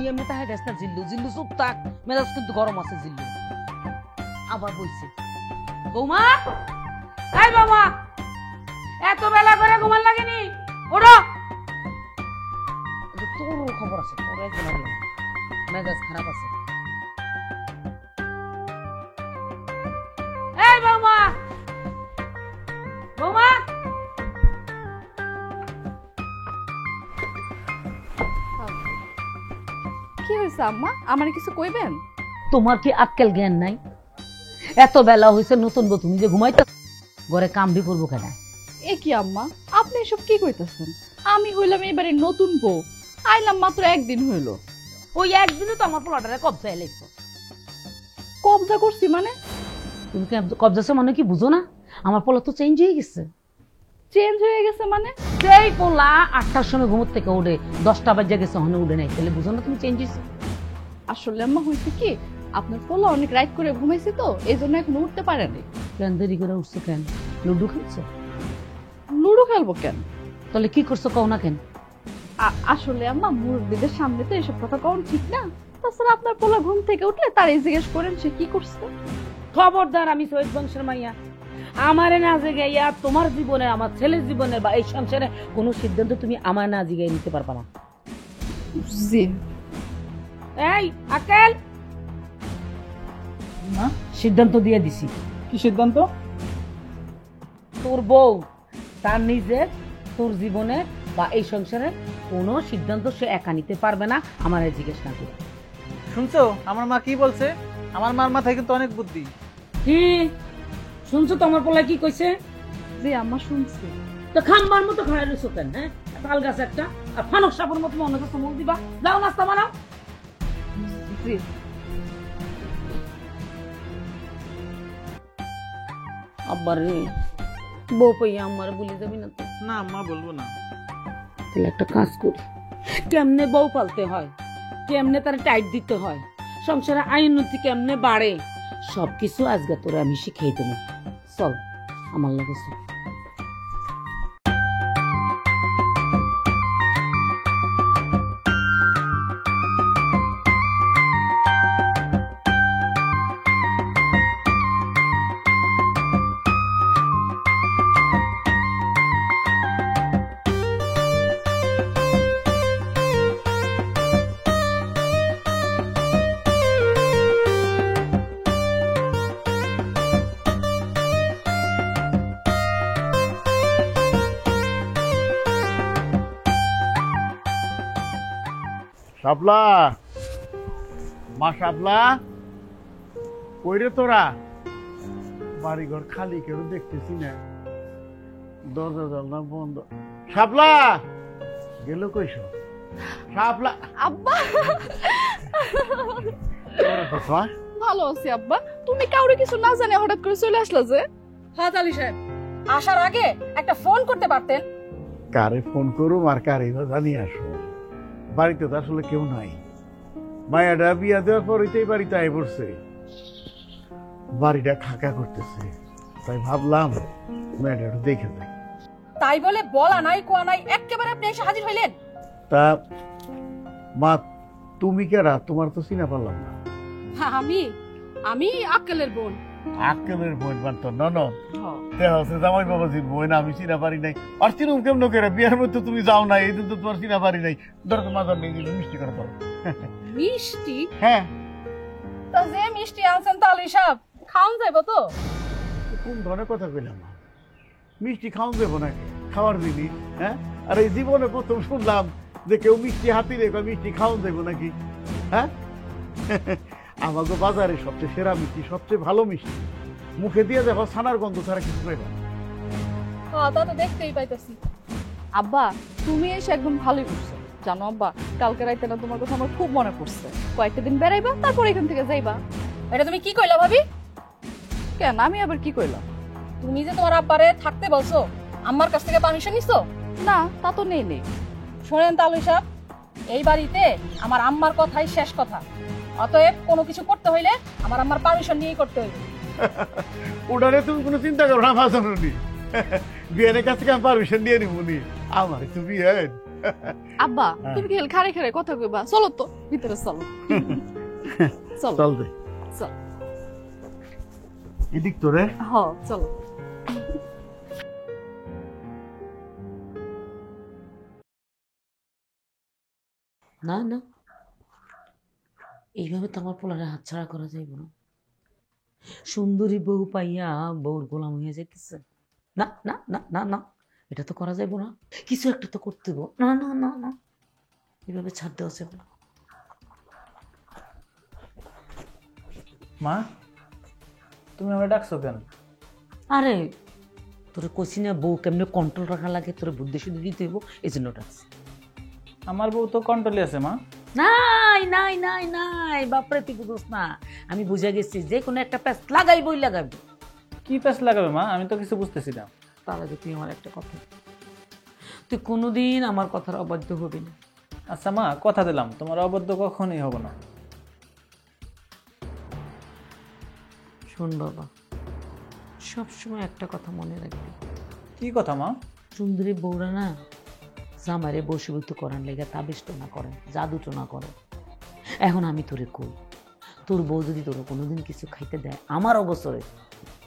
এমনি তাহে দেশ না জিল্লু জিল্লু চুপ থাক মেজাজ কিন্তু গরম আছে জিল্লু আবার বলছে বৌমা এই বৌমা এত বেলা করে ঘুমান লাগেনি ওঠো তোর খবর আছে তোর একজন মেজাজ খারাপ আছে এই বৌমা বৌমা কি হয়েছে আম্মা আমার কিছু কইবেন তোমার কি আক্কেল জ্ঞান নাই এত বেলা হয়েছে নতুন বউ তুমি যে ঘুমাইতে ঘরে কামড়ি করবো কেন এ কি আম্মা আপনি এসব কি কইতেছেন আমি হইলাম এবারে নতুন বউ আইলাম মাত্র একদিন হইল ওই একদিনও তো আমার পোলাটারে কবজা এলেছো কবজা করছি মানে তুমি কবজাছে মানে কি বুঝো না আমার পোলা তো চেঞ্জ হয়ে গেছে চেঞ্জ হয়ে গেছে মানে সেই পোলা 8টার সময় ঘুমোর থেকে উঠে 10টা বাজে গেছে ওখানে উঠে নাই তাহলে বুঝো না তুমি চেঞ্জ হয়েছে আসলে আম্মা হয়েছে কি আপনার পোলা অনেক রাইট করে ঘুমাইছে তো এই জন্য এখন উঠতে পারেনি কেন দেরি করে উঠছো কেন লুডু খেলছো লুডো খেলবো কেন তাহলে কি করছো কও না কেন আসলে আম্মা মুরব্বীদের সামনে তো এসব কথা কম ঠিক না তাছাড়া আপনার পোলা ঘুম থেকে উঠলে তারই জিজ্ঞেস করেন সে কি করছে খবরদার আমি সৈয়দ বংশের মাইয়া আমারে না জিগাইয়া তোমার জীবনে আমার ছেলের জীবনের বা এই সংসারে কোনো সিদ্ধান্ত তুমি আমার না জিগাই নিতে পারবা না জি এই আকেল না সিদ্ধান্ত দিয়ে দিছি কি সিদ্ধান্ত তোর বউ তার নিজের তোর জীবনে বা এই সংসারে কোনো সিদ্ধান্ত সে একা নিতে পারবে না আমার জিজ্ঞেস না করে শুনছো আমার মা কি বলছে আমার মার মাথায় কিন্তু অনেক বুদ্ধি কি শুনছো তো আমার পোলা কি কইছে জি আম্মা শুনছি তো খাম্বার মতো খায় রইছো কেন হ্যাঁ তাল গাছ একটা আর ফানক সাপের মতো মনে করছো মুখ দিবা যাও নাস্তা বানাও জি আব্বার রে বউ পাইয়া আমার বলে যাবি না তো না মা বলবো না তাহলে একটা কাজ করি কেমনে বউ পালতে হয় কেমনে তার টাইট দিতে হয় সংসারে আয় উন্নতি কেমনে বাড়ে সবকিছু আজকে তোরে আমি শিখাই দেবো চল আমার লাগে চল শাপলা মা শাপলা কইরে তোরা বাড়িঘর খালি কেউ দেখতেছি না দরজা জানলা বন্ধ শাপলা গেল কইস শাপলা আব্বা কথা ভালো আছি আব্বা তুমি কাউরে কিছু না জানে হঠাৎ করে চলে আসলা যে হাত আলী সাহেব আসার আগে একটা ফোন করতে পারতেন কারে ফোন করুম আর কারে জানি আসো বাড়িতে তো আসলে কেউ নাই মায়াটা বিয়া দেওয়ার পরেই বাড়িতে আয় পড়ছে বাড়িটা খাকা করতেছে তাই ভাবলাম মেয়েটা একটু দেখে যাই তাই বলে বলা নাই কোয়া নাই একেবারে আপনি এসে হাজির হইলেন তা মা তুমি কেরা তোমার তো চিনা পারলাম না আমি আমি আক্কেলের বোন আক্কেলের বোন বানতো ননদ হচ্ছে জামাই বাবাজির বোন আমি চিনা পারি নাই আর চিনুম কেমন করে বিয়ার মধ্যে তুমি যাও না এই দিন তো তোমার চিনা পারি নাই ধরো তো মাথার নেই মিষ্টি করে দাও মিষ্টি হ্যাঁ তা যে মিষ্টি আনছেন তালি সাহেব খাওন যাইব তো কোন ধরনের কথা কইলাম মিষ্টি খাওয়ান দেবো নাকি খাওয়ার দিনই হ্যাঁ আর এই জীবনে প্রথম শুনলাম যে কেউ মিষ্টি হাতি রেখে মিষ্টি খাওয়ান দেবো নাকি হ্যাঁ আমাকে বাজারে সবচেয়ে সেরা মিষ্টি সবচেয়ে ভালো মিষ্টি মুখে দিয়ে দেখো ছানার গন্ধ ছাড়া কিছু পাইবা হ্যাঁ তা তো দেখতেই পাইতেছি আব্বা তুমি এসে একদম ভালোই করছো জানো আব্বা কালকে রাইতে না তোমার কথা আমার খুব মনে পড়ছে কয়েকটা দিন বেড়াইবা তারপর এখান থেকে যাইবা এটা তুমি কি কইলা ভাবি কেন আমি আবার কি কইলাম তুমি যে তোমার আব্বারে থাকতে বলছো আমার কাছ থেকে পারমিশন নিছো না তা তো নেই শোনেন তালু সাহেব এই বাড়িতে আমার আম্মার কথাই শেষ কথা অতএব কোনো কিছু করতে হইলে আমার আম্মার পারমিশন নিয়েই করতে হইবে ওটারে তুমি কোনো চিন্তা করো না ভাষণনি বিয়ের কাছ থেকে আমি পারমিশন দিয়ে নিবনি আমার তো বিয়ে আব্বা হ্যাঁ। তুমি কি খারে খারে কথা কইবা? চলো তো ভিতরে চলো। চলো চল দে চল। এদিক তোরে হ চলো। না না, এইভাবে তো আমার পোলারে হাতছাড়া করা যাইব না। সুন্দরী বউ পাইয়া বউর গোলাম হয়ে যাইতেছে। না না না না না, এটা তো করা যাইব না, কিছু একটা তো করতে হইব। না না না না, এইভাবে ছাড় দেওয়া যাবে না। মা তুমি আমার ডাকছো কেন? আরে তোরে কইছি না বউ কেমনে কন্ট্রোল রাখা লাগে, তোরে বুদ্ধি শুদ্ধি দিতে হইব, এই জন্য ডাকছি। আমার বউ তো কন্ট্রোলে আছে মা। নাই নাই নাই নাই, বাপরে তুই বুঝোস না, আমি বুঝে গেছি যে কোনো একটা প্যাচ লাগাইবই লাগাইবো। কি প্যাচ লাগাবে মা? আমি তো কিছু বুঝতেছি না। তার আগে তুই আমার একটা কথা, তুই কোনোদিন আমার কথার অবাধ্য হবি না। আচ্ছা মা, কথা দিলাম তোমার অবদ্ধ কখনই হব না। শোন বাবা, সবসময় একটা কথা মনে রাখবি, কি কথা মা? সুন্দরী বউরা না জামাইরে বশীভূত করার লেগে তাবিষ্ট না করে, জাদুটো না করে। এখন আমি তোরে কই, তোর বউ যদি তোর কোনোদিন কিছু খাইতে দেয় আমার অবসরে,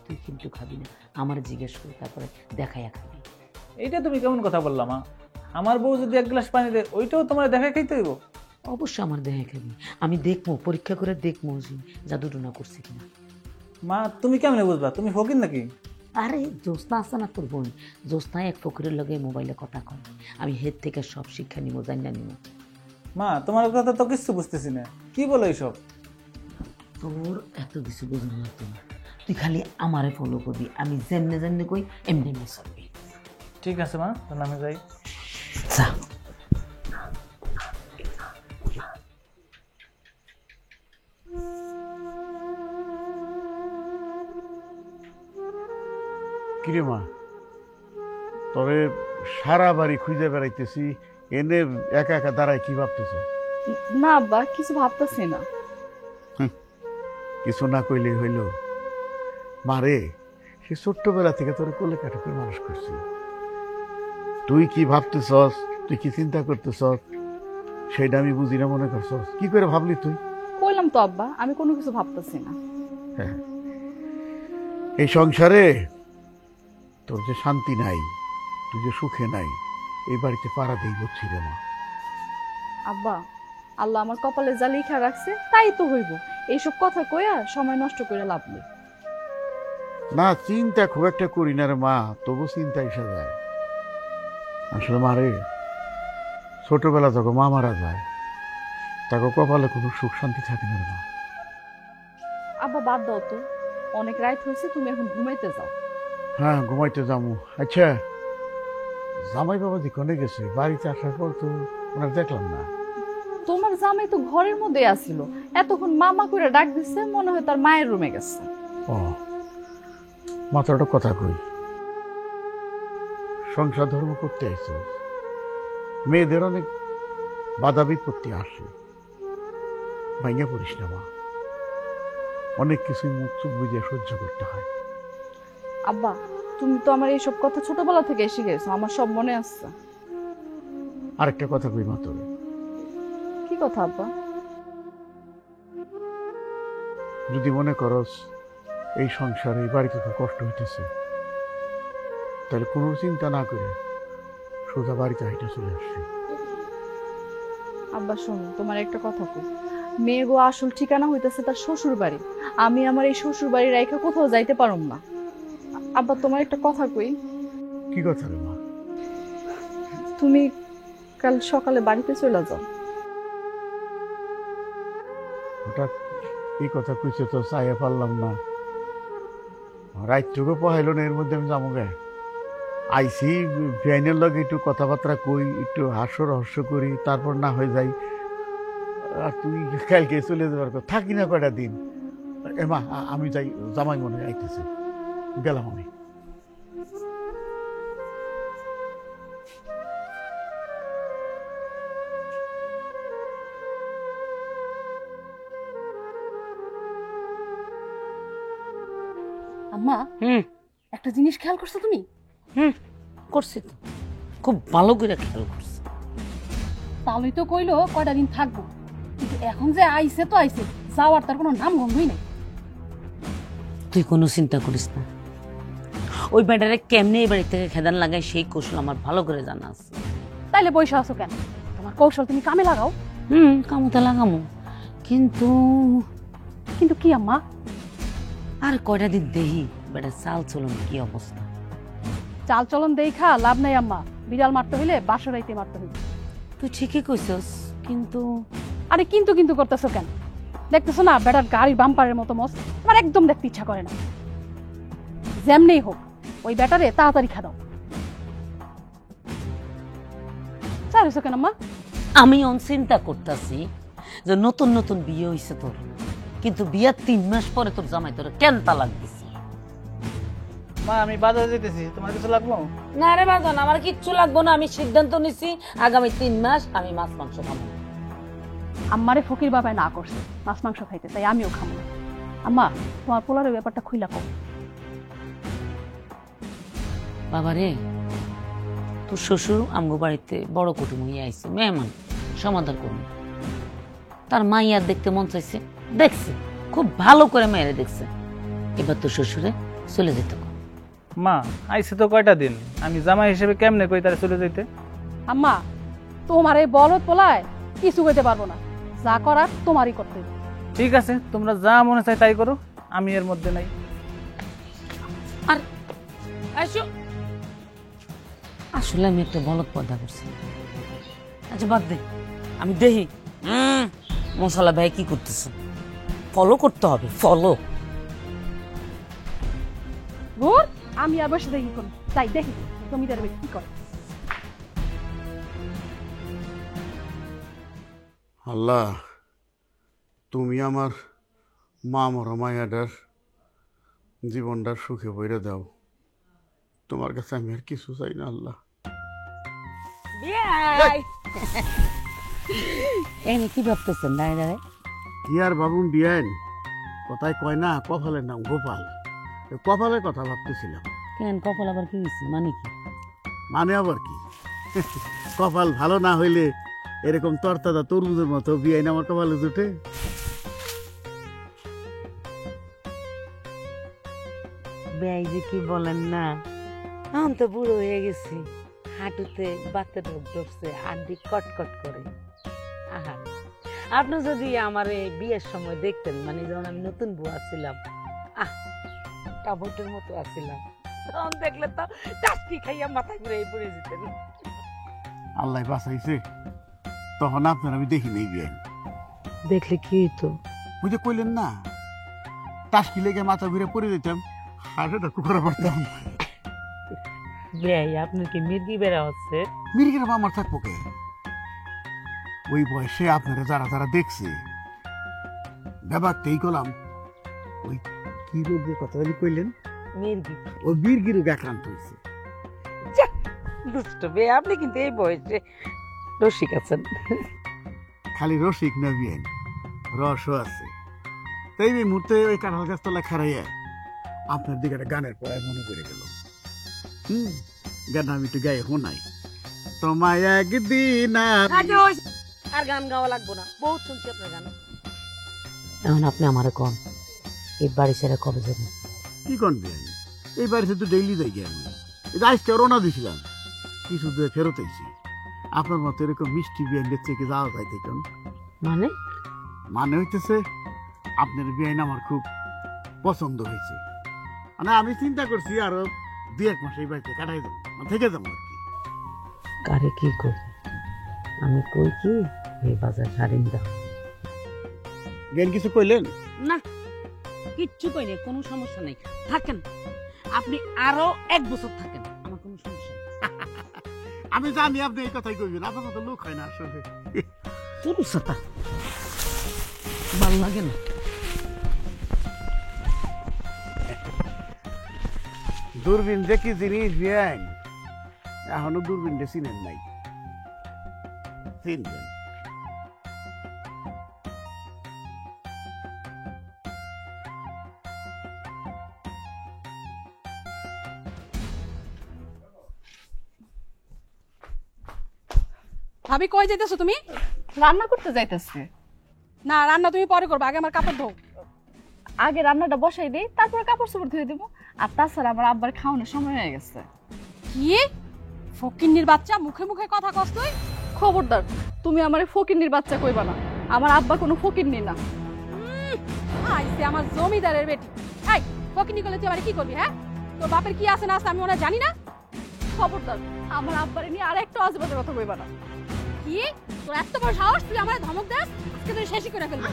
তুই কিন্তু খাবি না, আমার জিজ্ঞেস করি তারপরে দেখাইয়া খাবি। এইটা তুমি কেমন কথা বললা মা? আমার বউ যদি এক গ্লাস পানি দেয় ওইটাও তোমার দেখা খাইতে হইব? অবশ্যই আমার দেহে খাবি, আমি দেখবো, পরীক্ষা করে দেখবো যে জাদুটো না করছি কিনা। মা তুমি কেমনে বুঝবা? তুমি ফকির নাকি? আরে জ্যোৎস্না আছে না তোর বোন, জ্যোৎস্না এক ফকিরের লগে মোবাইলে কথা কয়, আমি হেড থেকে সব শিক্ষা নিব, জানি নিব। মা তোমার কথা তো কিছু বুঝতেছি না, কি বলো এইসব? তোর এত কিছু বোঝানো লাগতো না, তুই খালি আমারে ফলো করবি, আমি যেমনে যেমনে কই এমনি এমনি চলবি। ঠিক আছে মা, তাহলে আমি যাই। যা। কিরে মা, তবে সারা বাড়ি খুঁজে বেড়াইতেছি, এনে একা একা দাঁড়ায় কি ভাবতেছ? না আব্বা, কিছু ভাবতেছি না। কিছু না কইলে হইল। মারে, সে ছোট্টবেলা থেকে তোর কোলে কাঠে করে মানুষ করছি। তুই কি ভাবতেছস, তুই কি চিন্তা করতেছস, সেটা আমি বুঝি না মনে করছস? কি করে ভাবলি তুই? কইলাম তো আব্বা, আমি কোনো কিছু ভাবতেছি না। হ্যাঁ, এই সংসারে তোর যে শান্তি নাই, তুই যে সুখে নাই, এই বাড়িতে পাড়া দেই বুঝছি রে মা। আব্বা, আল্লাহ আমার কপালে যা লেখা রাখছে তাই তো হইব। এইসব কথা কইয়া সময় নষ্ট করে লাভ নেই। না, চিন্তা খুব একটা করি না রে মা, তবু চিন্তা এসে যায়। আসলে মারে, ছোটবেলা যখন মা মারা যায়, তাকে কপালে কোনো সুখ শান্তি থাকে না রে মা। আব্বা বাদ দাও তো, অনেক রাত হয়েছে, তুমি এখন ঘুমাইতে যাও। হ্যাঁ, ঘুমাইতে যাবো। আচ্ছা, জামাই বাবা দিকনে গেছে, বাড়িতে আসার পর তো ওনার দেখলাম না। তোমার জামাই তো ঘরের মধ্যে আসিল, এতক্ষণ মামা করে ডাক দিচ্ছে, মনে হয় তার মায়ের রুমে গেছে। ও, মাথাটা কথা কই, সংসার ধর্ম করতে আইছো, মেয়েদের অনেক বাধা বিপত্তি আসে, ভাইয়া পড়িস না মা, অনেক কিছুই মুখ চুপ বুঝে সহ্য করতে হয়। আব্বা, তুমি তো আমার এইসব কথা ছোটবেলা থেকে শিখেছো, আমার সব মনে আছে। আরেকটা কথা কই মা তোরে, কি কথা আব্বা? যদি মনে করস এই সংসারে এই বাড়িতে তো কষ্ট হইতেছে, তাহলে কোনো চিন্তা না করে সোজা বাড়িতে হাইটা চলে আসছি। আব্বা শোনো, তোমার একটা কথা কই, মেয়ে গো আসল ঠিকানা হইতেছে তার শ্বশুর বাড়ি। আমি আমার এই শ্বশুর বাড়ি রাইখা কোথাও যাইতে পারুম না। আব্বা তোমার একটা কথা কই, কি কথা রে মা? তুমি কাল সকালে বাড়িতে চলে যাও। হঠাৎ এই কথা কইছে তো চাইয়া পারলাম না, রাতটুকু পহাইল না, এর মধ্যে আমি যাবো গে। আইসি বেআইনের লগে একটু কথাবার্তা কই, একটু হাস্য রহস্য করি, তারপর না হয়ে যাই। আর তুই কালকে চলে যাবার কথা, থাকি না কয়টা দিন। এ মা, আমি যাই, জামাই মনে হয় আইতেছে, গেলাম আমি। আম্মা, হুম একটা জিনিস খেয়াল করছো তুমি? হুম, করছি তো, খুব ভালো করে খেয়াল করছি। তাহলেই তো কইলো কয়টা দিন থাকবো, কিন্তু এখন যে আইছে তো আইছে, যাওয়ার তার কোনো নাম গন্ধই নাই। তুই কোনো চিন্তা করিস না, ওই ব্যাটারে কেমনে এই বাড়ি থেকে খেদান লাগায় সেই কৌশল আমার ভালো করে জানা আছে। তাইলে বইসা আছো কেন? তোমার কৌশল তুমি কামে লাগাও। কামতে লাগামো, কিন্তু কিন্তু কি আম্মা? আর কয়টা দিন দেখি বেটা চাল চলুন কি অবস্থা। চাল চলন দেখা লাভ নাই আম্মা, বিড়াল মারতে হইলে বাসরাইতে মারতে হইবে। তুই ঠিকই কইছস, কিন্তু আরে কিন্তু কিন্তু করতেছো কেন? দেখতেছো না বেটার গাড়ির বাম্পারের মতো মস্ত, আমার একদম দেখতে ইচ্ছা করে না। যেমনেই হোক ওই ব্যাটারে তাড়াতাড়ি খাদাও। চাইছো কেন আম্মা? আমি চিন্তা করতেছি যে নতুন নতুন বিয়ে হইছে তোর, কিন্তু বিয়ার 3 মাস পরে তোর জামাই তোর কেন তালাক দিছে। মা আমি বাজারে যেতেছি, তোমার কিছু লাগবো? না রে বাজান, আমার কিচ্ছু লাগবো না। আমি সিদ্ধান্ত নিছি আগামী 3 মাস আমি মাছ মাংস খাবো না। আম্মারে ফকির বাবায় না করছে মাছ মাংস খাইতে, তাই আমিও খাবো না। আম্মা তোমার পোলারের ব্যাপারটা খুইলা কও। বাবারে, তোর শ্বশুর আমগো বাড়িতে বড় কুটুম হইয়া আইছে, মেহমান সমাদর করুন। তার মাইয়ার দেখতে মন চাইছে, দেখছে খুব ভালো করে মেয়েরে দেখছে। এবার তোর শ্বশুরে চলে যেতে কর। মা আইছে তো কয়টা দিন, আমি জামাই হিসেবে কেমনে কই তারা চলে যাইতে? আম্মা তোমার এই বলদ পোলায় কিছু কইতে পারবো না, যা করার তোমারই করতে হবে। ঠিক আছে, তোমরা যা মনে চাই তাই করো, আমি এর মধ্যে নাই। আর আসো, আসলে আমি একটা বলদ পর্দা করছি। আচ্ছা বাদ দে, আমি দেখি মশলা ভাই কি করতেছে। ফলো করতে হবে, ফলো। ধুর, আমি আর বসে দেখি কোন, তাই দেখি জমিদার ভাই কি করে। আল্লাহ, তুমি আমার মা মরা মায়াটার জীবনটার সুখে বইরে দাও। তোমার কাছে আমি আর কিছু চাই না আল্লাহ। এনে কি ভাবতেছেন দাঁড়িয়ে দাঁড়ায়? কি আর বাবুন বিয়ান, কথায় কয় না কপালের নাম গোপাল, এই কপালের কথা ভাবতেছিলাম। কেন কপাল আবার কি হয়েছে, মানে কি? মানে আবার কি, কপাল ভালো না হইলে এরকম তরতাজা তরমুজের মতো বিয়াইন আমার কপালে জুটে? বেয়াই যে কি বলেন না, এখন তো বুড়ো হয়ে গেছি, হাঁটুতে বাতে ঢোক ঢুকছে, আড্ডি কটকট করে। আহা, আপনি যদি আমার এই বিয়ের সময় দেখতেন, মানে যখন আমি নতুন বুয়া ছিলাম, কাপড়ের মতো আছিলাম, তখন দেখলে তো টাস্কি খাইয়া মাথা ঘুরে পড়ে যেতেন। আল্লাহ বাঁচাইছে, তখন আপনার আমি দেখি নেই বিয়াইন। দেখলে কি হইতো? ওই যে কইলেন না টাস্কি লেগে মাথা ঘুরে পড়ে যেতাম, হাড়টা কুকুরা পড়তাম। বেয়াই আপনার কি মির্গি বেড়া হচ্ছে? মির্গির আমার থাকবো কে? ওই বয়সে আপনারা যারা যারা দেখছে ব্যাপারটাই করলাম। ওই কি রোগের কথা বলি কইলেন? মির্গি। ওই মির্গি রোগে আক্রান্ত হয়েছে। দুষ্ট বেয়া, আপনি কিন্তু এই বয়সে রসিক আছেন। খালি রসিক না বিয়েন, রসও আছে। তাই এই মুহূর্তে ওই কাঁঠাল গাছ তলা খারাইয়া আপনার দিকে একটা গানের পড়ায় মনে করে গেল। গান আমি একটু গায়ে শোনাই। তোমায় একদিন আর গান গাওয়া লাগবো না, বহুত শুনছি আপনার গান। এখন আপনি আমারে কন, এই বাড়ি ছেড়ে কবে যাবেন? কি করবেন? এই বাড়িতে তো ডেইলি যাই আমি, এটা আজকে রওনা দিয়েছিলাম, কিছু দূরে ফেরত আইছি। আপনার মতো এরকম মিষ্টি বিয়াইনের থেকে যাওয়া যায় দেখুন। মানে মানে হইতেছে আপনার বিয়াইন আমার খুব পছন্দ হয়েছে। মানে আমি চিন্তা করছি আরো 2-1 মাস এই বাড়িতে কাটাই দেবো, থেকে যাবো আর কি। কারে কি কই? আমি কই কি এই বাজার ছাড়িন দাও। বিয়াইন কিছু কইলেন না, কিচ্ছু কই নাই, কোনো সমস্যা নেই, থাকেন আপনি আরো 1 বছর থাকেন, আমার কোনো সমস্যা নেই। আমি জানি আপনি এই কথাই কইবেন, আপনার মতো লোক হয় না আসলে। চলু সাতা ভাল লাগে না। দূরবীন যে কি জিনিস বিয়াইন, এখনো দূরবীনটা চিনেন নাই, চিনবেন। ভাবি কই যাইতেছো তুমি? রান্না করতে যাইতেছে। না রান্না তুমি পরে করবে, আগে আমার কাপড় ধোও। আগে রান্নাটা বসাই দিই, তারপরে কাপড় চোপড় ধুয়ে দিব। আর তাছাড়া আমার আব্বার খাওয়ানোর সময় হয়ে গেছে। কি ফকিন্নির বাচ্চা, মুখে মুখে কথা কস তুই? খবরদার, তুমি আমারে ফকিন্নির বাচ্চা কইবা না। আমার আব্বা কোনো ফকিন্নি না। আইছে আমার জমিদারের বেটি। এই ফকিন্নি করলে তুই আমার কি করবি? হ্যাঁ, তোর বাপের কি আছে না আছে আমি ওরা জানি না? খবরদার, আমার আব্বারে নিয়ে আর একটা আজে বাজে কথা কইবা না। কি তোর এত বড় সাহস, তুই আমার ধমক দেস? আজকে তুই শেষই করে ফেলবো,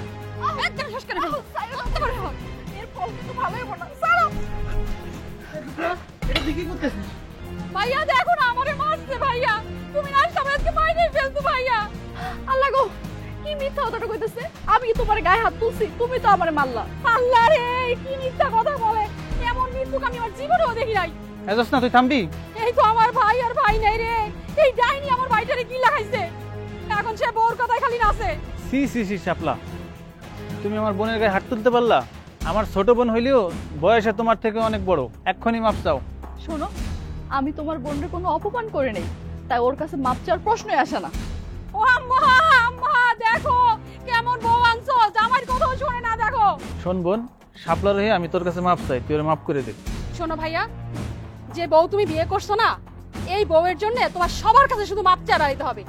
একদম শেষ করে ফেলবো। এত বড় সাহস, এর ফল কিন্তু ভালোই বড়। ছাড়ো এটা তুই কি করতেছিস? ভাইয়া দেখো না আমারে মারছে। ভাইয়া তুমি না সবাই আজকে মাইরে ফেলছো। ভাইয়া আল্লাহ গো, কি মিথ্যা কথাটা কইতেছে। আমি কি তোমার গায়ে হাত তুলছি? তুমি তো আমারে মারলা। আল্লাহ রে, কি মিথ্যা কথা বলে! এমন মৃত্যুক আমি আমার জীবনেও দেখি নাই। এজস না তুই থামবি? এই তো আমার ভাই আর ভাই নাই রে। এই ডাইনি আমার ভাইটারে কি লাগাইছে, এখন সে বউর কথায় খালি নাচে। সি সি সি শাপলা, তুমি আমার বোনের গায়ে হাত তুলতে পারলা? আমার ছোট বোন হইলেও বয়সে তোমার থেকে অনেক বড়, এক্ষুনি মাপ চাও। শোনো, আমি তোমার বোনের কোনো অপমান করে নেই, তাই ওর কাছে মাপ চাওয়ার প্রশ্নই আসে না। ও আম্মা, আম্মা দেখো কেমন বউ আনছো, জামাইয়ের কথাও শুনে না। দেখো শোন বোন, শাপলার হয়ে আমি তোর কাছে মাপ চাই, তুই ওরে মাপ করে দে। শোনো ভাইয়া, যে বউ তুমি বিয়ে করছো না, এই বউয়ের জন্য তোমার সবার কাছে শুধু মাপ চাইতে দিতে হবে।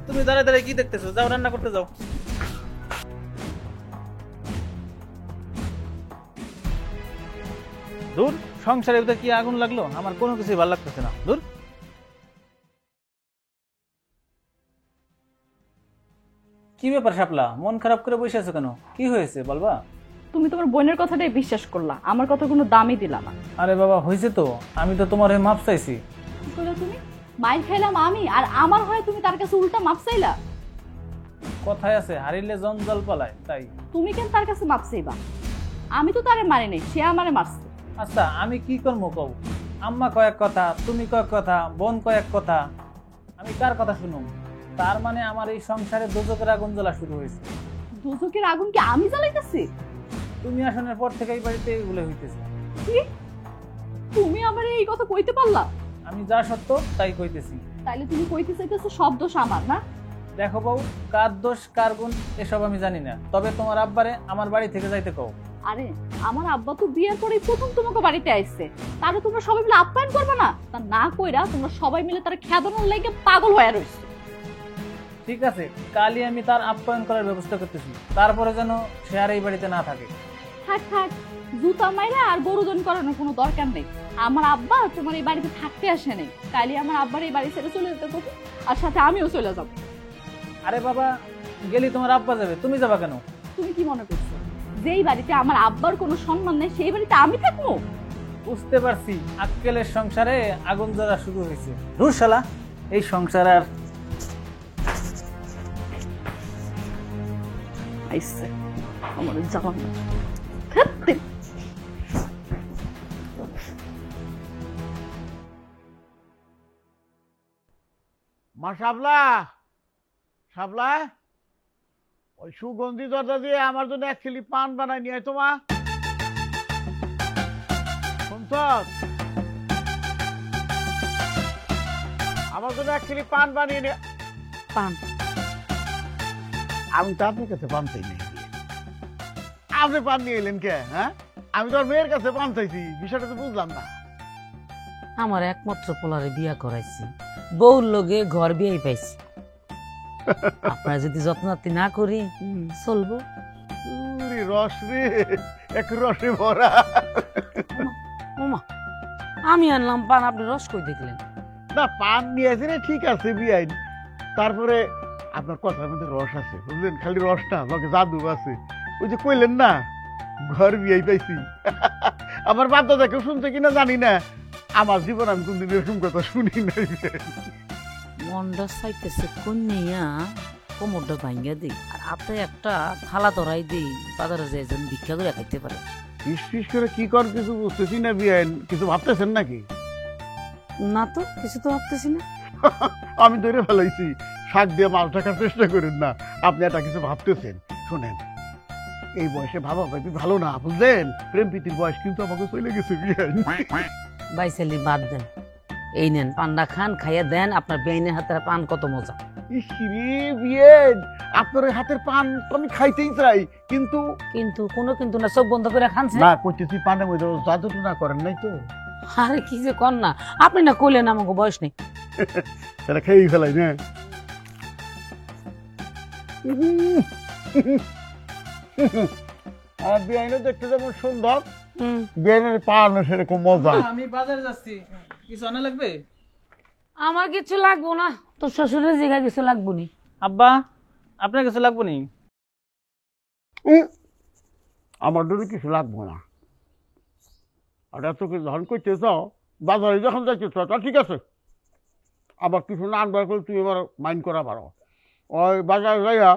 তুমি দাঁড়ায় দাঁড়ায় কি দেখতেছো? যাও রান্না করতে যাও। দূর, সংসারের ভিতরে কি আগুন লাগলো, আমার কোনো কিছুই ভালো লাগতেছে না। দূর। কি ব্যাপার শাপলা, মন খারাপ করে বসে আছো কেন? কি হয়েছে বলবা? তুমি তোমার বোনের কথাটাই বিশ্বাস করলা, আমার কথা কোনো দামই দিলা না। আরে বাবা হয়েছে তো, আমি তো তোমার হয়ে মাপ চাইছি। কি কইলা তুমি? মাইর খাইলাম আমি, আর আমার হয় তুমি তার কাছে উল্টা মাপ চাইলা? কথায় আছে হারিলে জঞ্জাল পালায়, তাই। তুমি কেন তার কাছে মাপ চাইবা? আমি তো তারে মারি নাই, সে আমারে মারছে। আচ্ছা আমি কি করবো কও? আম্মা কয়েক কথা, তুমি কয়েক কথা, বোন কয়েক কথা, আমি কার কথা শুনুম? তার মানে আমার এই সংসারে দোজকের আগুন জ্বলা শুরু হয়েছে। দুজকের আগুন কি আমি জ্বালাইতেছি? তুমি আসানোর পর থেকে এই বাড়িতে এইগুলো হইতেছে। কি? তুমি আমারে এই কথা কইতে পারলা? আমি যা সত্য তাই কইতেছি। তাইলে তুমি কইতে চাইতেছো সব দোষ আমার, না? দেখো বউ, কার দোষ কার গুণ এসব আমি জানি না, তবে তোমার আব্বারে আমার বাড়ি থেকে যাইতে কও। আরে আমার আব্বা তো বিয়ের পরেই প্রথম তোমাকে বাড়িতে আইছে, তাহলে তোমরা সবাই মিলে আপ্যায়ন করবে না? তা না কইরা তোমরা সবাই মিলে তার খেদানোর লাগে পাগল হয়ে রইছো। ঠিক আছে, কালই আমি তার আপ্যায়ন করার ব্যবস্থা করতেছি, তারপরে যেন সে আর এই বাড়িতে না থাকে। থাক থাক, জুতা মাইরা আর গরুদন করানোর কোনো দরকার নেই। আমার আব্বা তোমার এই বাড়িতে থাকতে আসে নাই, কালই আমার আব্বার এই বাড়ি ছেড়ে চলে যেতে কথা, আর সাথে আমিও চলে যাব। আরে বাবা, গেলি তোমার আব্বা যাবে, তুমি যাবা কেন? তুমি কি মনে করছো যেই বাড়িতে আমার আব্বার কোনো সম্মান নেই সেই বাড়িতে আমি থাকবো? বুঝতে পারছি, আক্কেলের সংসারে আগুন জ্বলা শুরু হয়েছে। ধুর শালা, এই সংসার আর আইসে আমার জামান না। মা শাপলা, শাপলা, ওই সুগন্ধি দরজা দিয়ে আমার জন্য এক খিলি পান বানাই নিয়ে আয় তো মা। শুনছ? আমার জন্য এক খিলি পান বানিয়ে নিয়ে। পান? আমি তো আপনার কাছে পান চাই নাই। আপনি পান নিয়ে এলেন কে? হ্যাঁ, আমি তো আর মেয়ের কাছে পান চাইছি, বিষয়টা তো বুঝলাম না। আমার একমাত্র পোলারে বিয়া করাইছি, বউর লগে ঘর বিয়াই পাইছি। আপনারা যদি যত্নার্থী না করি চলবো? রস রে, এক রসে ভরা। ওমা, আমি আনলাম পান, আপনি রস কই দেখলেন? না, পান নিয়ে আসি রে, ঠিক আছে বিয়াইন, তারপরে আপনার কথার মধ্যে রস আছে বুঝলেন, খালি রস না, লোকে জাদু আছে। ওই যে কইলেন না ঘর বিয়াই পাইছি, আমার বাপ দাদা কেউ শুনছে কিনা জানি না, আমার জীবন আমি কোনদিন এরকম কথা শুনি নাই। মনটা চাইতেছে কন্যা কোমরটা ভাঙ্গা দিই, আর হাতে একটা থালা ধরাই দিই, বাজারে যে একজন ভিক্ষা করে খাইতে পারে। ফিস ফিস করে কি কর কিছু বুঝতেছি না বিয়াইন, কিছু ভাবতেছেন নাকি? না তো, কিছু তো ভাবতেছি না। আমি ধরে ফেলাইছি, শাক দিয়ে মাছ ঢাকার চেষ্টা করেন না, আপনি একটা কিছু ভাবতেছেন। শোনেন, এই বয়সে ভাবা ভাবি ভালো না, বুঝলেন? প্রেম প্রীতির বয়স কিন্তু আমাকে চলে গেছে বিয়াইন। বাইসালি বাদ দেন, এই নেন পান্ডা খান, খাইয়া দেন, আপনার বেইনের হাতের পান কত মজা। ইসরে বিয়েন, আপনার এই হাতের পান তো আমি খাইতেই চাই, কিন্তু কিন্তু কোনো কিন্তু না, চোখ বন্ধ করে খানছে। না করতেছি পানের মধ্যে জাদু টুনা করেন নাই তো? আরে কি যে কর না, আপনি না কইলেন আমাকে বয়স নেই। তাহলে খেয়েই ফেলাই না। আর বিয়াইনও দেখতে যেমন সুন্দর, বিয়াইনের পানও সেরকম মজা। আমি বাজারে যাচ্ছি, কিছু আনা লাগবে? আমার কিছু লাগবো না, তোর শ্বশুরের জায়গা কিছু লাগবো নি। আব্বা, আপনার কিছু লাগবে নি? আমার জন্য কিছু লাগবো না। আর এত কিছু ধন করতে চাও, বাজারে যখন যাচ্ছিস তা ঠিক আছে, আবার কিছু না আনবার করে তুই এবার মাইন্ড করা পারো। ওই বাজারে যাইয়া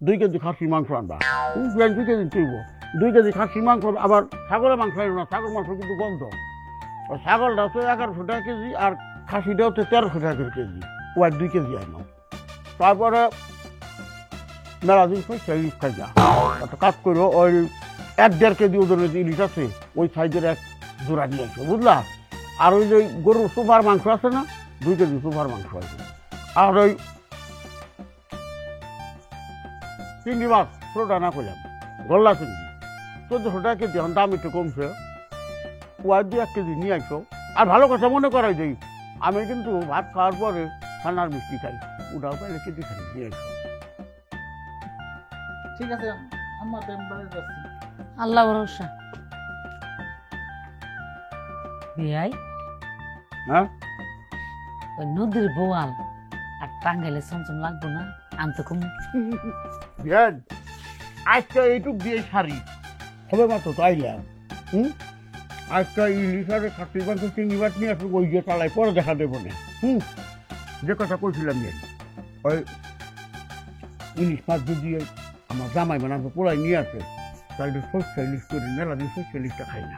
2 কেজি খাসি মাংস আনবা, 2 কেজি তুইব, 2 কেজি খাসি মাংস, আবার ছাগলের মাংস আনবো না, ছাগল মাংস কিন্তু গন্ধ। ওই ছাগলটা হচ্ছে 1100 টাকা কেজি, আর খাসিটা হচ্ছে 1300 টাকা কেজি, ওই 2 কেজি আনো। তারপরে মেলা দিন ইলিশ খাই যা, একটা কাজ করো, ওই 1-1.5 কেজি ওজনের যে ইলিশ আছে ওই সাইজের 1 জোড়া নিয়ে আসো, বুঝলা? আর ওই যে গরুর সুপার মাংস আছে না, 2 কেজি সুপার মাংস আছে। আর ওই চিংড়ি মাছ ছোটটা না করলাম, গল্লা চিংড়ি 1400 টাকা কেজি, এখন দাম একটু কমছে, ওয়াই 2-1 কেজি নিয়ে আসো। আর ভালো কথা মনে করাই যাই, আমি কিন্তু ভাত খাওয়ার পরে ছানার মিষ্টি খাই, ওটাও পাইলে কেজি খাই, নিয়ে আসো। ঠিক আছে আম্মা, তো আমি বাজারে যাচ্ছি। আল্লাহ ভরসা। বিয়াই, হ্যাঁ, ওই নদীর বোয়াল আর টাঙ্গাইলে চমচম লাগবো না, আনতে কম। বিয়ান, আজকে এইটুক দিয়ে সারি হবে মাত্র তাইলাম। আজকে ইলিশ আর খাসির মাংস চিংড়ি মাছ নিয়ে আসবো, ওই যে চালাই পরে দেখা দেবো না। যে কথা কইছিলাম যে ওই ইলিশ মাছ যদি আমার জামাই বানাবো পোলাই নিয়ে আসে, তাহলে শস্য ইলিশ করি, মেলা দিন শস্য ইলিশটা খাই না।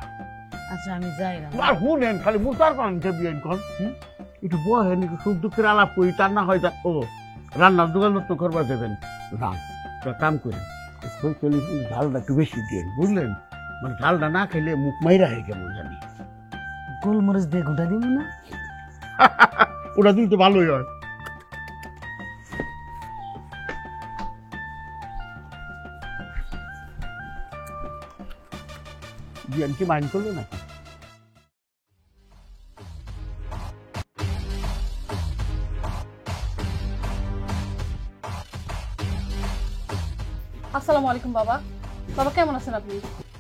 আচ্ছা আমি যাই না। আর শুনেন খালি মোটার পানিতে বিয়ান কর, একটু বহেন, একটু সুখ দুঃখের আলাপ করি, তার না হয় ও রান্নার দোকান তো করবার দেবেন, রান কাম করে শস্য ইলিশ ঝালটা একটু বেশি দিয়ে, বুঝলেন? মানে ঝালটা না খেলে মুখ মাইরা হয়ে কেমন জানি। গোলমরিচ দিয়ে গোটা দিব না? ওটা দিলে তো ভালোই হয়। বিয়ান কি মাইন্ড করলো নাকি? আসসালামু আলাইকুম বাবা। বাবা কেমন আছেন আপনি?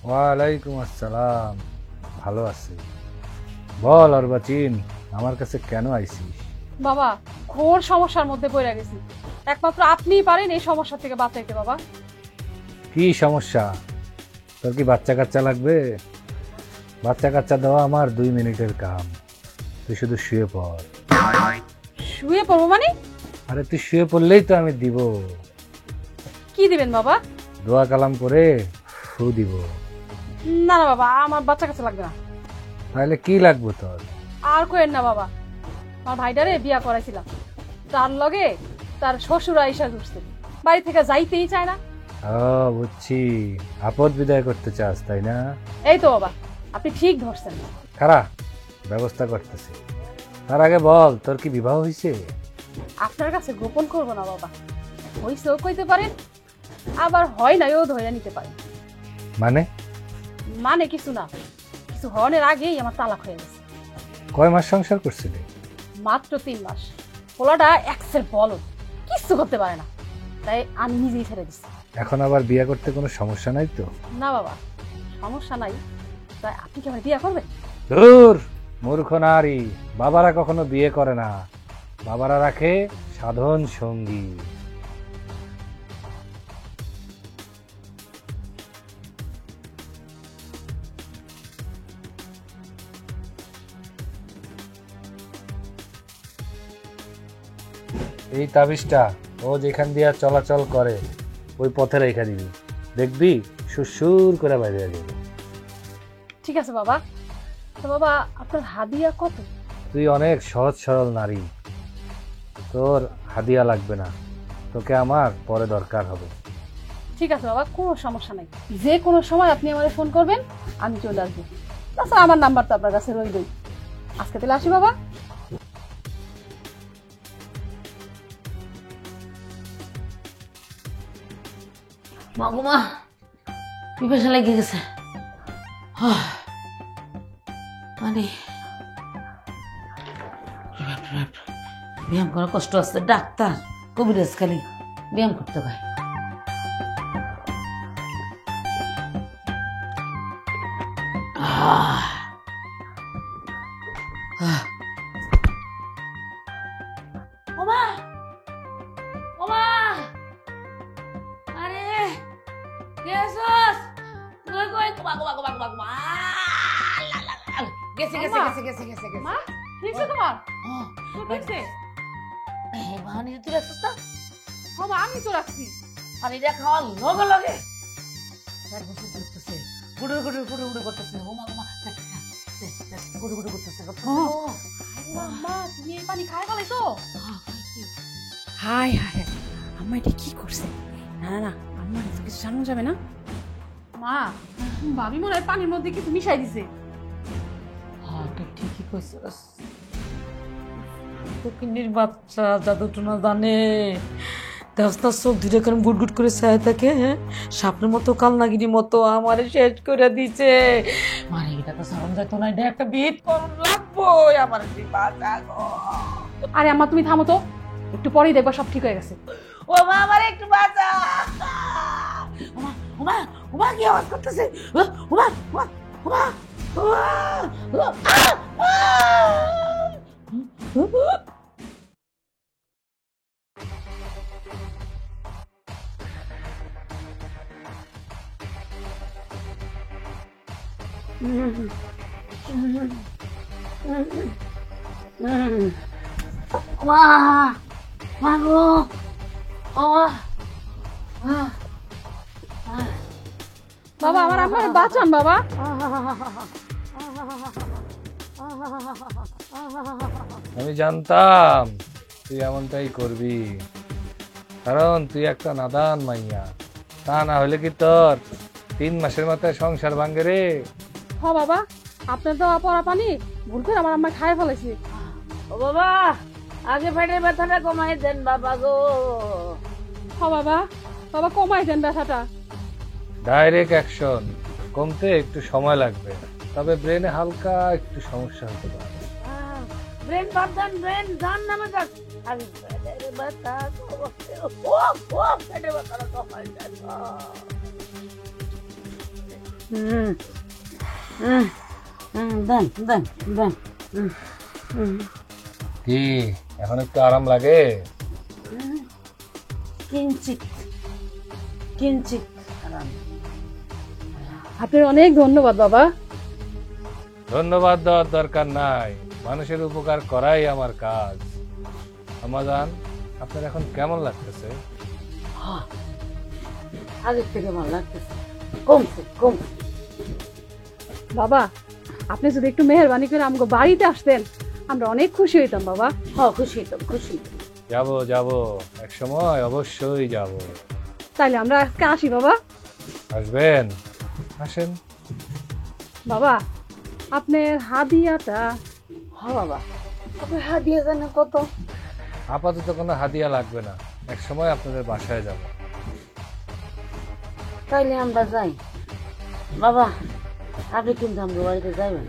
ওয়ালাইকুম আসসালাম, ভালো আছি। বল অর্বাচীন, আমার কাছে কেন আইছিস? বাবা ঘোর সমস্যার মধ্যে পড়ে গেছি, একমাত্র আপনিই পারেন এই সমস্যা থেকে বাঁচাইতে। বাবা কি সমস্যা? তোর কি বাচ্চা কাচ্চা লাগবে? বাচ্চা কাচ্চা দেওয়া আমার 2 মিনিটের কাম, তুই শুধু শুয়ে পড়। শুয়ে পড়বো মানে? আরে তুই শুয়ে পড়লেই তো আমি দিব। কি দিবেন বাবা? দোয়া কালাম করে ফু দিব। না না বাবা, আমার বাচ্চা কাচ্চা লাগবে না। তাহলে কি লাগবে তোর? আর কইেন না বাবা, আমার ভাইটারে বিয়া করাইছিলাম, তার লগে তার শ্বশুরা এসে ঢুকছে, বাড়ি থেকে যাইতেই চায় না। ও বুঝছি, আপদ বিদায় করতে চাস তাই না? এই তো বাবা, আপনি ঠিক ধরছেন। খারা ব্যবস্থা করতেছি। তার আগে বল, তোর কি বিবাহ হয়েছে? আপনার কাছে গোপন করবো না বাবা, হইছেও কইতে পারেন, আবার হয় নাইও ধরে নিতে পারেন। মানে? মানে কিছু না, কিছু হওয়ার আগেই আমার তালাক হয়ে গেছে। কয় মাস সংসার করছিলি? মাত্র 3 মাস। পোলাটা এক্সেল বলদ, কিচ্ছু করতে পারে না, তাই আমি নিজেই ছেড়ে দিচ্ছি। এখন আবার বিয়ে করতে কোনো সমস্যা নাই তো? না বাবা, সমস্যা নাই। তাই আপনি কি আমার বিয়ে করবেন? ধুর, মূর্খ নারী, বাবারা কখনো বিয়ে করে না, বাবারা রাখে সাধন সঙ্গী। এই তাবিজটা ও যেখান দিয়ে চলাচল করে ওই পথে রেখে দিবি, দেখবি সুসুর করে বাইরে যাবে। ঠিক আছে বাবা। তো বাবা আপনার হাদিয়া কত? তুই অনেক সহজ সরল নারী, তোর হাদিয়া লাগবে না, তোকে আমার পরে দরকার হবে। ঠিক আছে বাবা, কোনো সমস্যা নাই, যে কোনো সময় আপনি আমাকে ফোন করবেন, আমি চলে আসবো। তাছাড়া আমার নাম্বার তো আপনার কাছে রইলই। আজকে তাহলে আসি বাবা। মাগুমা পিপাসা লেগে গেছে। মানে ব্যায়াম করা কষ্ট আছে, ডাক্তার কবিরাজ খালি ব্যায়াম করতে হয়। ওমা ওমা, আরে কে আছস? কই কই কুমা কুমা কুমা কুমা কুমা, গেছে গেছে গেছে গেছে গেছে গেছে। মা দেখছো তোমার তো দেখছে? পানি তুই রাখছিস না? বাবা আমি তো রাখছি। পানিটা খাওয়ার লগে লগে গুড়ুর গুড়ুর গুড়ুর গুড়ুর করতেছে। ওমা ওমা গুড়ুর গুড়ুর করতেছে। মা তুমি এই পানি খাই ফেলাইছো? হাই হাই আম্মা এটা কি করছে? না না না আম্মা তো কিছু জানানো যাবে না। মা ভাবি মনে হয় পানির মধ্যে কিছু মিশাই দিছে। হ্যাঁ তুই ঠিকই কইছিস। ফকিন্নির বাচ্চা জাদুটনা জানে। দেবস্থার চোখ ধীরে কেন গুটগুট করে ছায়া থাকে, হ্যাঁ সাপের মতো কালনাগিরির মতো আমারে শেষ করে দিছে। মানে এটা তো সারণ যেত না, এটা একটা বিহিত করণ লাগবো আমার বাচ্চা গো। আরে আম্মা তুমি থামো তো, একটু পরেই দেখবা সব ঠিক হয়ে গেছে। ও মা আমার একটু বাঁচা। ওমা ওমা ওমা কি আওয়াজ করতেছে? ওমা ওমা ওমা ওমা। মা মা গো বাবা আমার আম্মারে বাঁচান বাবা। আমি জানতাম তুই এমনটাই করবি, কারণ তুই একটা নাদান মাইয়া। তা না হলে কি তোর 3 মাসের মাথায় সংসার ভাঙ্গে রে? হ বাবা আপনার দেওয়া পড়া পানি ভুল করে আমার আম্মা খাই ফেলাইছে। ও বাবা আগে পেটের ব্যথাটা কমাই দেন বাবা গো। হ বাবা, বাবা কমাই দেন ব্যথাটা। ডাইরেক্ট অ্যাকশন কমতে একটু সময় লাগবে, তবে ব্রেনে হালকা একটু সমস্যা হতে পারে। ব্রেন বাদান ব্রেন দান নামে যাক। আগে পেটের ব্যথা কমাতে ও পেটের ব্যথাটা কমাই দেন। দেন দেন দেন। কি এখন একটু আরাম লাগে? কিঞ্চিত কিঞ্চিত আরাম। আপনার অনেক ধন্যবাদ বাবা। ধন্যবাদ দেওয়ার দরকার নাই, মানুষের উপকার করাই আমার কাজ। আমাজান আপনার এখন কেমন লাগতেছে? আগের থেকে ভালো লাগতেছে, কমছে কমছে। বাবা আপনি যদি একটু মেহেরবানি করে আমাকে বাড়িতে আসতেন আমরা অনেক খুশি হইতাম বাবা। খুশি হইতাম খুশি। যাব যাব, এক সময় অবশ্যই যাব। তাইলে আমরা আজকে আসি বাবা। আসবেন, আসেন। বাবা আপনার হাদিয়াটা। বাবা তবে হাদিয়া জানে কত? আপাতত কোনো হাদিয়া লাগবে না, এক সময় আপনাদের বাসায় যাব। তাইলে আমরা যাই। বাবা আপনি কিন্তু আমাদের বাড়িতে যাইবেন,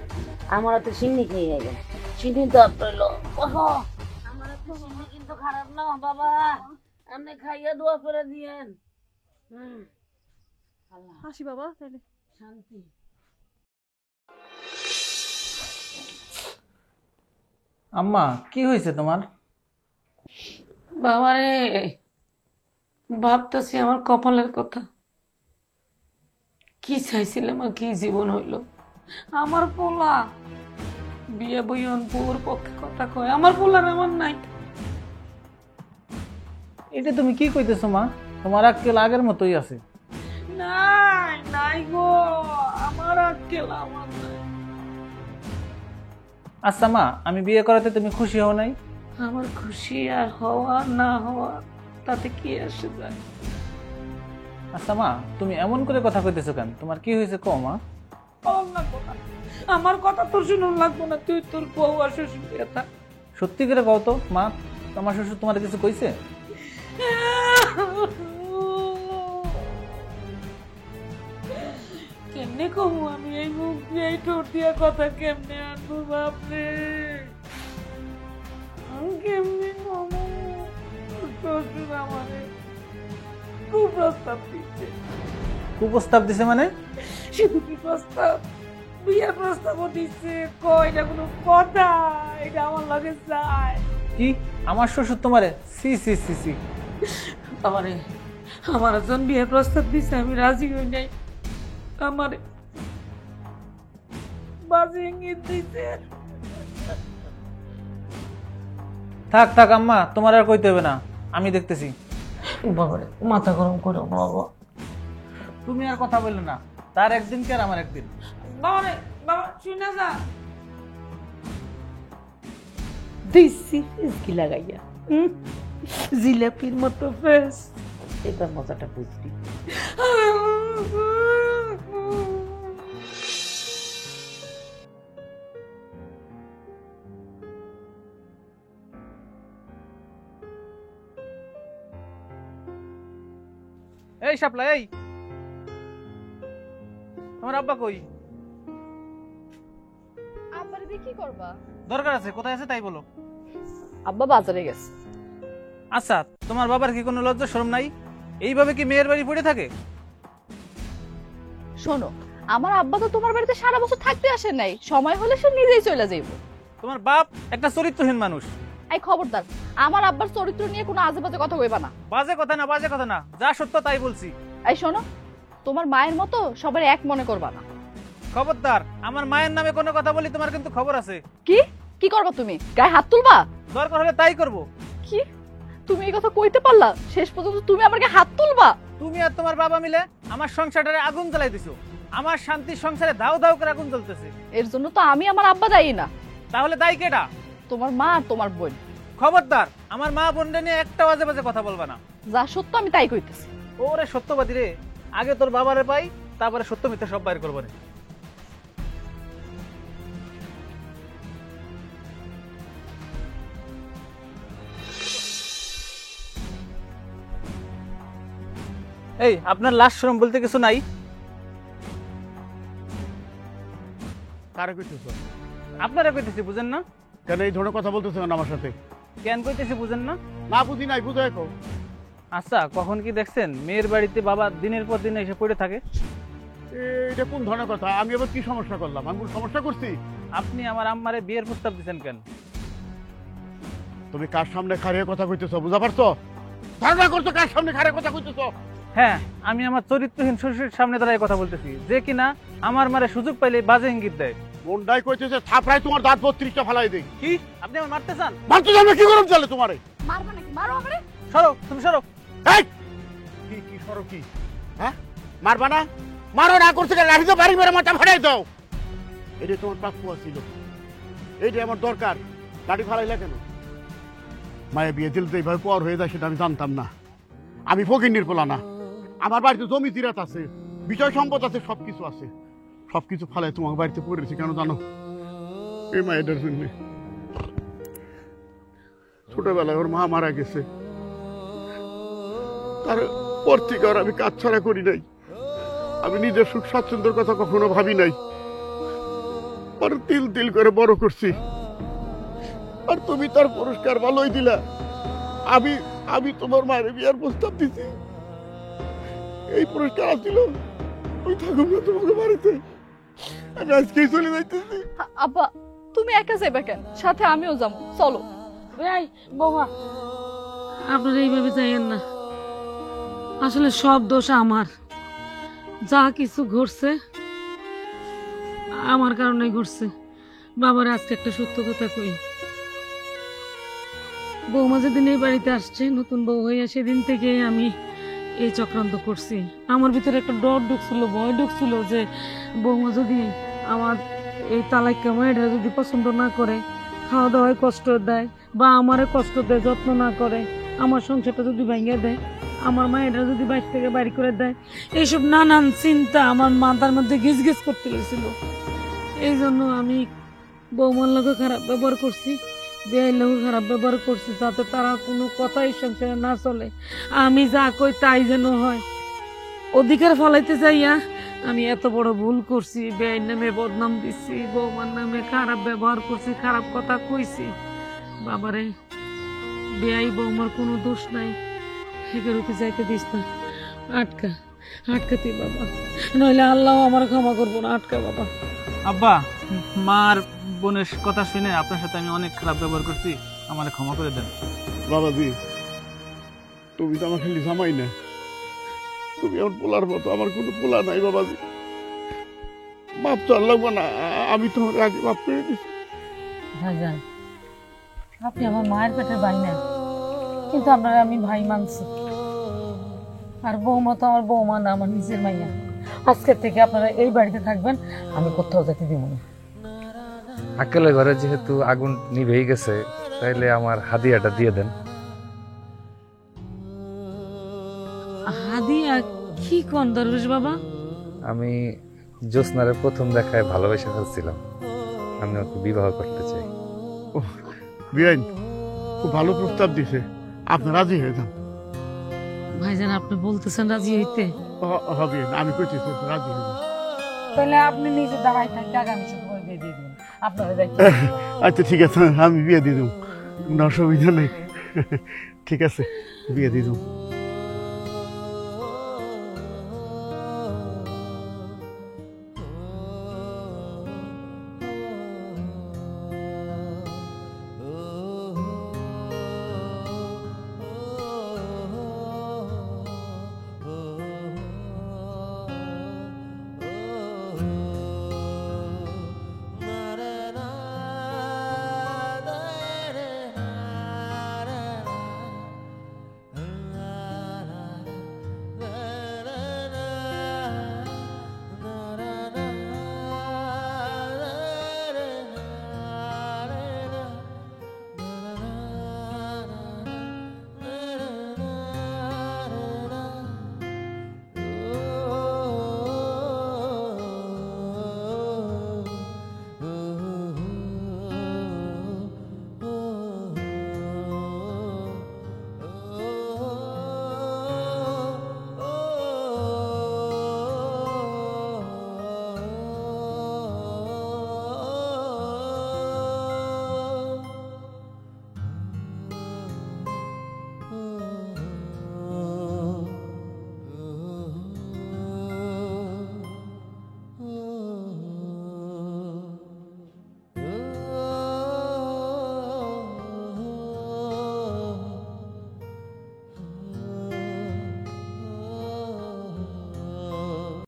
আমার তো সিন্নি খেয়ে যাবেন। সিন্নি তো আপনার আমার তো সিন্নি কিন্তু খারাপ না বাবা, আপনি খাইয়া দোয়া করে দিয়েন। আল্লাহ আসি বাবা তাইলে। শান্তি। আম্মা কি হয়েছে তোমার? বাবা রে ভাবতেছি আমার কপালের কথা। কি চাইছিলাম আর কি জীবন হইল। আমার পোলা বিয়ে বইয়ন পুর পক্ষে কথা কয়, আমার পোলার আমার নাই। এটা তুমি কি কইতেছো মা? তোমার আক্কেল আগের মতোই আছে। নাই নাই গো, আমার আক্কেল আমার নাই। আচ্ছা মা, আমি বিয়ে করাতে তুমি খুশি হও নাই? আমার খুশি আর হওয়া না হওয়া তাতে কি আসে যায়? আচ্ছা মা, তুমি এমন করে কথা কইতেছো কেন? তোমার কি হয়েছে কও মা? আমার কথা তোর শুনুন লাগবো না, তুই তোর বউ আর শ্বশুর বিয়ে থাক। সত্যি করে কও তো মা, তোমার শ্বশুর তোমার কিছু কইছে? কেমনে কমু আমি এই মুখ দিয়ে এই ঠোঁট দিয়ে কথা কেমনে আনবো বাপরে, আমি কেমনে কমু? শ্বশুর আমারে কুপ্রস্তাব দিচ্ছে। কুপ্রস্তাব দিছে মানে? শুধু কি প্রস্তাব, বিয়ের প্রস্তাবও দিচ্ছে। কয় এটা কোনো কথা? এটা আমার লাগে চায়। কি আমার শ্বশুর তোমারে? সি সি সি সি। আমারে আমার একজন বিয়ের প্রস্তাব দিচ্ছে, আমি রাজি হই নাই। আমারে বাজে ইঙ্গিত দিচ্ছে। থাক থাক আম্মা, তোমার আর কইতে হবে না, আমি দেখতেছি। বাবারে মাথা গরম করো বাবা। তুমি আর কথা বললে না, তার একদিন কি আর আমার একদিন। বাবারে বাবা শুনে যা দিছি ফেসকি লাগাইয়া, জিলাপির মতো ফেস। এবার মজাটা বুঝবি। এই শাপলা, এই তোমার আব্বা কই? আব্বারে দিয়ে কি করবা? দরকার আছে, কোথায় আছে তাই বলো। আব্বা বাজারে গেছে। আচ্ছা, তোমার বাবার কি কোনো লজ্জা শরম নাই? এইভাবে কি মেয়ের বাড়ি পড়ে থাকে? শোনো, আমার আব্বা তো তোমার বাড়িতে সারা বছর থাকতে আসে নাই, সময় হলে সে নিজেই চলে যাইব। তোমার বাপ একটা চরিত্রহীন মানুষ। এই খবরদার, আমার আব্বার চরিত্র নিয়ে কোনো আজে বাজে কথা কইবা না। বাজে কথা না, বাজে কথা না, যা সত্য তাই বলছি। এই শোনো, তোমার মায়ের মতো সবার এক মনে করবা না। খবরদার, আমার মায়ের নামে কোনো কথা বলি তোমার কিন্তু খবর আছে। কি কি করবা তুমি? গায়ে হাত তুলবা? দরকার হলে তাই করব। কি তুমি এই কথা কইতে পারলা? শেষ পর্যন্ত তুমি আমার গায়ে হাত তুলবা? তুমি আর তোমার বাবা মিলে আমার সংসারটারে আগুন জ্বালাই দিছো। আমার শান্তির সংসারে দাও দাও করে আগুন জ্বলতেছে। এর জন্য তো আমি আমার আব্বা দায়ী না। তাহলে দায়ী কেডা? তোমার মা আর তোমার বোন। খবরদার, আমার মা বোনরে নিয়ে একটা বাজে বাজে কথা বলবা না। যা সত্য আমি তাই কইতেছি। ওরে সত্যবাদী রে, আগে তোর বাবারে পাই, তারপরে সত্য মিথ্যা সব বাইর করবো রে। এই আপনার লাশ শরম বলতে কিছু নাই? কারে কইতেছ? আপনারা কইতেছি বুঝেন না? কেন এই ধরনের কথা বলতেছ কেন আমার সাথে? কেন কইতেছি বুঝেন না? না বুঝি নাই, বুঝো এখন। আচ্ছা, কখন কি দেখছেন মেয়ের বাড়িতে বাবা দিনের পর দিন এসে পড়ে থাকে? এটা কোন ধরনের কথা? আমি আবার কি সমস্যা করলাম? আমি কোন সমস্যা করছি? আপনি আমার আম্মারে বিয়ের প্রস্তাব দিচ্ছেন কেন? তুমি কার সামনে খাড়িয়ে কথা কইতেছ বুঝা পারছো? ধারণা করছো কার সামনে খাড়িয়ে কথা কইতেছ? হ্যাঁ, আমি আমার চরিত্রহীন শ্বশুরের সামনে দাঁড়ায় কথা বলতেছি, যে কিনা আমার মারে সুযোগ পাইলে বাজে ইঙ্গিত দেয়। মন্ডাই কইতেছে থাপড়ায় তোমার দাঁত 32টা ফালাই দেই। কি আপনি আমার মারতে চান? মারতে জানো কি করব চলে তোমারে? মারবা নাকি? মারো আমারে। সরো, তুমি সরো। এই কি কি সরো কি? হ্যাঁ মারবা না? মারো না করতে গেলে লাঠি তো বাড়ি মেরে মাথা ফাটাই দাও। এটা তোমার প্রাপ্য ছিল, এইটা আমার দরকার। লাঠি ফালাইলা কেন? মায়ের বিয়ে দিল তো এইভাবে পর হয়ে যায় সেটা আমি জানতাম না। আমি ফকিন্নির পোলা না, আমার বাড়িতে জমি জিরাত আছে, বিষয় সম্পদ আছে, সবকিছু আছে। সবকিছু ফালাই তোমার বাড়িতে পড়েছি কেন জানো? এই মায়ের জন্য। ছোটবেলায় ওর মা মারা গেছে, তারপর থেকে আর আমি কাজ ছাড়া করি নাই। আমি নিজের সুখ স্বাচ্ছন্দ্যের কথা কখনো ভাবি নাই। আর তিল তিল করে বড় করছি, আর তুমি তার পুরস্কার ভালোই দিলা। আমি আমি তোমার মায়ের বিয়ার প্রস্তাব দিছি, এই পুরস্কার আসছিল। ওই থাকুক না তোমাকে বাড়িতে, আমি আজকেই চলে যাইতেছি। আব্বা তুমি একা যাইবা কেন? সাথে আমিও যাবো, চলো। এই বৌমা, আপনারা এইভাবে যাইয়েন না। আসলে সব দোষ আমার। যা কিছু ঘটছে আমার কারণে ঘটছে। বাবার আজকে একটা সত্য কথা কই, বৌমা যেদিন এই বাড়িতে আসছে নতুন বউ হইয়া, সেদিন থেকে আমি এই চক্রান্ত করছি। আমার ভিতরে একটা ডর ঢুকছিল, ভয় ঢুকছিল যে বৌমা যদি আমার এই তালাক কামাইটা যদি পছন্দ না করে, খাওয়া দাওয়ায় কষ্ট দেয় বা আমারে কষ্ট দেয়, যত্ন না করে, আমার সংসারটা যদি ভেঙে দেয়, আমার মায়েরা যদি বাইরে থেকে বাড়ি করে দেয়, এইসব নানান চিন্তা আমার মাথার মধ্যে গিজ গিজ করতে গেছিল। এই জন্য আমি বৌমার লোকে খারাপ ব্যবহার করছি, বেআইন লোকে খারাপ ব্যবহার করছি, যাতে তারা কোনো কথাই সংসারে না চলে। আমি যা কই তাই যেন হয়, অধিকার ফলাইতে যাইয়া আমি এত বড় ভুল করছি। বেআইন নামে বদনাম দিচ্ছি, বৌমার নামে খারাপ ব্যবহার করছি, খারাপ কথা কইছি। বাবারে, বেআই বৌমার কোনো দোষ নাই, হেগেরুতে যাইতে দিস না। আটকা আটকা তুই বাবা, নইলে আল্লাহ আমার ক্ষমা করবো না। আটকা বাবা। আব্বা, মার বোনের কথা শুনে আপনার সাথে আমি অনেক খারাপ ব্যবহার করছি, আমার ক্ষমা করে দেন। বাবাজি, তুমি তো আমার খালি জামাই না, তুমি আমার পোলার মতো। আমার কোনো পোলা নাই বাবাজি, মাপ তো আর লাগবো না, আমি তোমার আগে মাপ করে দিচ্ছি। ভাইজান, আপনি আমার মায়ের পেটের ভাই না, কিন্তু আপনারা আমি ভাই মানছি। আর বৌমা তো আমার বৌমা না, আমার নিজের মাইয়া। আজকের থেকে আপনারা এই বাড়িতে থাকবেন, আমি কোথাও যেতে দিব না। আক্কেলের ঘরে যেহেতু আগুন নিভেই গেছে, তাইলে আমার হাদিয়াটা দিয়ে দেন। হাদিয়া? কি কোন দরবেশ বাবা? আমি জ্যোৎস্নারে প্রথম দেখায় ভালোবেসে ফেলছিলাম, আমি ওকে বিবাহ করতে চাই। বিয়াইন, খুব ভালো প্রস্তাব দিছে, আপনি রাজি হয়ে যান। ভাইজান, আপনি বলতেছেন রাজি হইতে? হবে, আমি কইতেছি রাজি হয়ে যান। তাহলে আপনি নিজে দাঁড়াই থাকতে আগামী শুক্রবার বিয়ে দিয়ে দিন, আপনারা দায়িত্ব। আচ্ছা ঠিক আছে, আমি বিয়ে দিয়ে দেবো, কোনো অসুবিধা নেই। ঠিক আছে, বিয়ে দিয়ে দেবো।